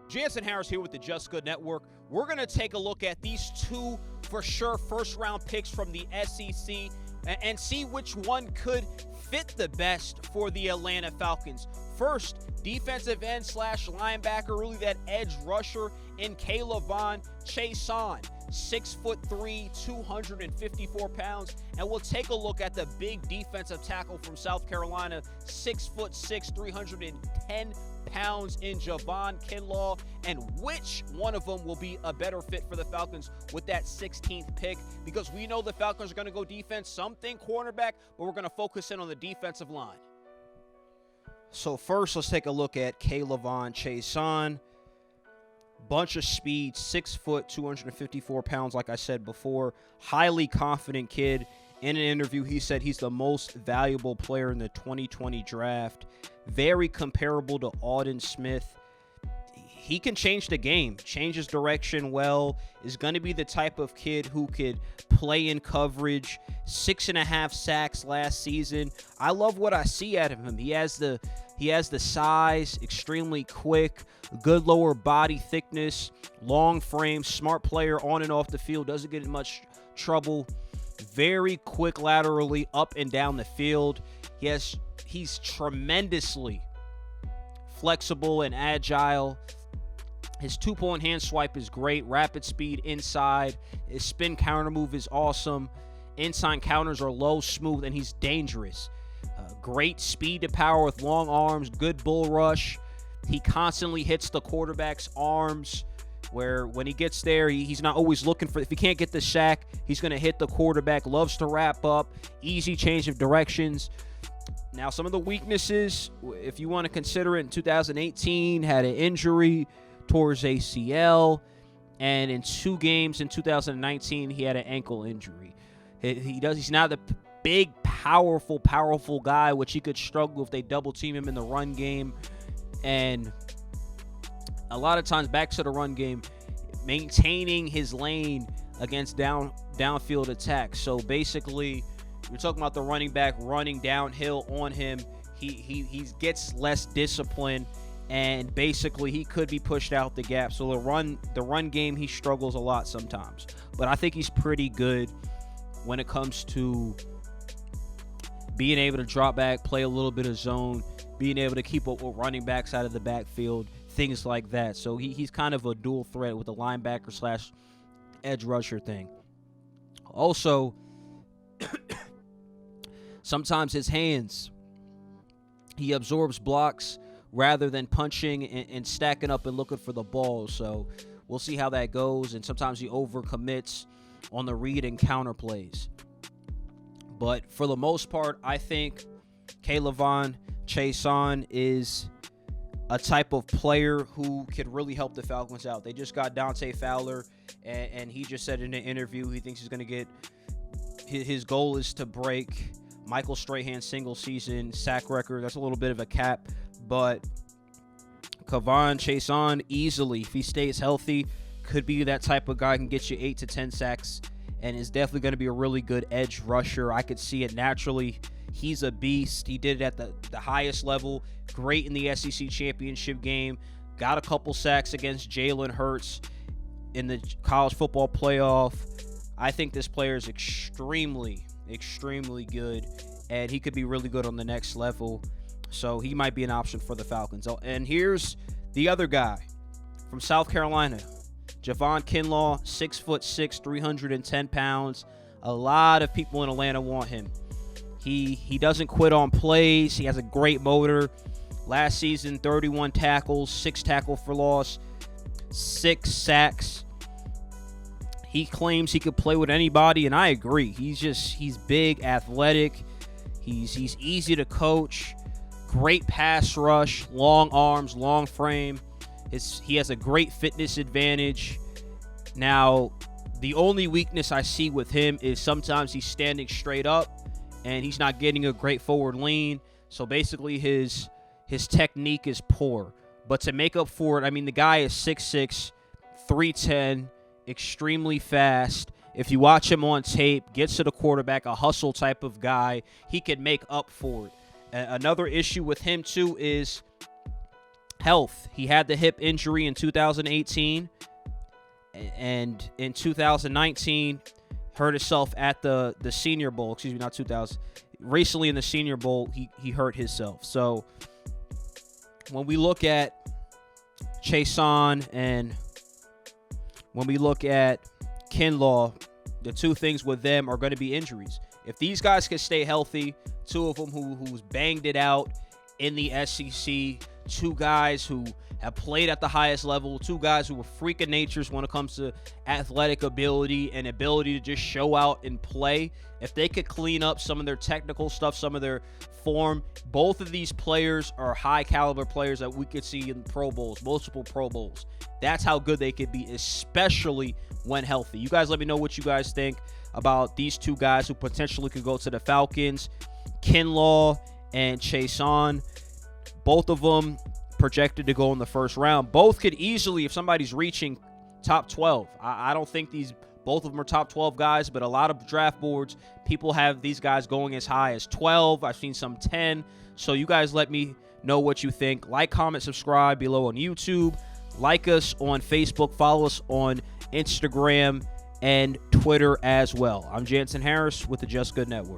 Jansen Harris here with the Just Good Network. We're going to take a look at these two, for sure, first-round picks from the SEC and see which one could fit the best for the Atlanta Falcons. First, defensive end / linebacker, really that edge rusher in Javon Chaisson. 6'3", 254 pounds. And we'll take a look at the big defensive tackle from South Carolina, 6'6", 310 pounds in Javon Kinlaw, and which one of them will be a better fit for the Falcons with that 16th pick, because we know the Falcons are going to go defense, something cornerback, but we're going to focus in on the defensive line. So first, let's take a look at Javon Chaisson. Bunch of speed, 6 foot, 254 pounds, like I said before. Highly confident kid. In an interview, he said he's the most valuable player in the 2020 draft. Very comparable to Alden Smith. He can change the game, change his direction well, is going to be the type of kid who could play in coverage. 6.5 sacks last season. I love what I see out of him. He has the size, extremely quick, good lower body thickness, long frame, smart player on and off the field, doesn't get in much trouble. Very quick laterally up and down the field. He's tremendously flexible and agile. His 2-point hand swipe is great. Rapid speed inside. His spin counter move is awesome. Inside counters are low, smooth, and he's dangerous. Great speed to power with long arms, good bull rush. He constantly hits the quarterback's arms, where when he gets there, he's not always looking for, if he can't get the sack, he's going to hit the quarterback. Loves to wrap up, easy change of directions. Now, some of the weaknesses, if you want to consider it, in 2018, had an injury towards ACL, and in 2 games in 2019, he had an ankle injury. He's not the big, powerful guy, which he could struggle if they double team him in the run game. And a lot of times, back to the run game, maintaining his lane against downfield attacks. So basically, you're talking about the running back running downhill on him. He gets less discipline, and basically he could be pushed out the gap. So the run game, he struggles a lot sometimes. But I think he's pretty good when it comes to being able to drop back, play a little bit of zone, being able to keep up with running backs out of the backfield, things like that. So he's kind of a dual threat with the linebacker / edge rusher thing. Also, sometimes his hands, he absorbs blocks rather than punching and stacking up and looking for the ball. So we'll see how that goes. And sometimes he overcommits on the read and counter plays. But for the most part, I think Javon Chaisson is a type of player who could really help the Falcons out. They just got Dante Fowler, and he just said in an interview he thinks he's going to get – his goal is to break Michael Strahan's single-season sack record. That's a little bit of a cap, but Javon Chaisson easily, if he stays healthy, could be that type of guy who can get you 8 to 10 sacks, and is definitely going to be a really good edge rusher. I could see it naturally. He's a beast. He did it at the highest level. Great in the SEC championship game. Got a couple sacks against Jalen Hurts in the college football playoff. I think this player is extremely, extremely good, and he could be really good on the next level. So he might be an option for the Falcons. And here's the other guy from South Carolina, Javon Kinlaw, 6'6", 310 pounds. A lot of people in Atlanta want him. He doesn't quit on plays. He has a great motor. Last season, 31 tackles, 6 tackle for loss, 6 sacks. He claims he could play with anybody, and I agree. He's big, athletic. He's easy to coach. Great pass rush, long arms, long frame. He has a great fitness advantage. Now, the only weakness I see with him is sometimes he's standing straight up and he's not getting a great forward lean. So basically his technique is poor. But to make up for it, I mean, the guy is 6'6", 310, extremely fast. If you watch him on tape, gets to the quarterback, a hustle type of guy, he can make up for it. Another issue with him, too, is Health. He had the hip injury in 2018, and in 2019 hurt himself at the Senior Bowl. Excuse me, not 2000. Recently in the Senior Bowl, he hurt himself. So when we look at Chaisson and when we look at Kinlaw, the two things with them are going to be injuries. If these guys can stay healthy, two of them who's banged it out in the SEC, two guys who have played at the highest level, two guys who are freak of natures when it comes to athletic ability and ability to just show out and play. If they could clean up some of their technical stuff, some of their form, both of these players are high caliber players that we could see in Pro Bowls, multiple Pro Bowls. That's how good they could be, especially when healthy. You guys let me know what you guys think about these two guys who potentially could go to the Falcons, Kinlaw and Chaisson. Both of them projected to go in the first round. Both could easily, if somebody's reaching top 12. I don't think both of them are top 12 guys, but a lot of draft boards, people have these guys going as high as 12. I've seen some 10. So you guys let me know what you think. Like, comment, subscribe below on YouTube. Like us on Facebook. Follow us on Instagram and Twitter as well. I'm Jansen Harris with the Just Good Network.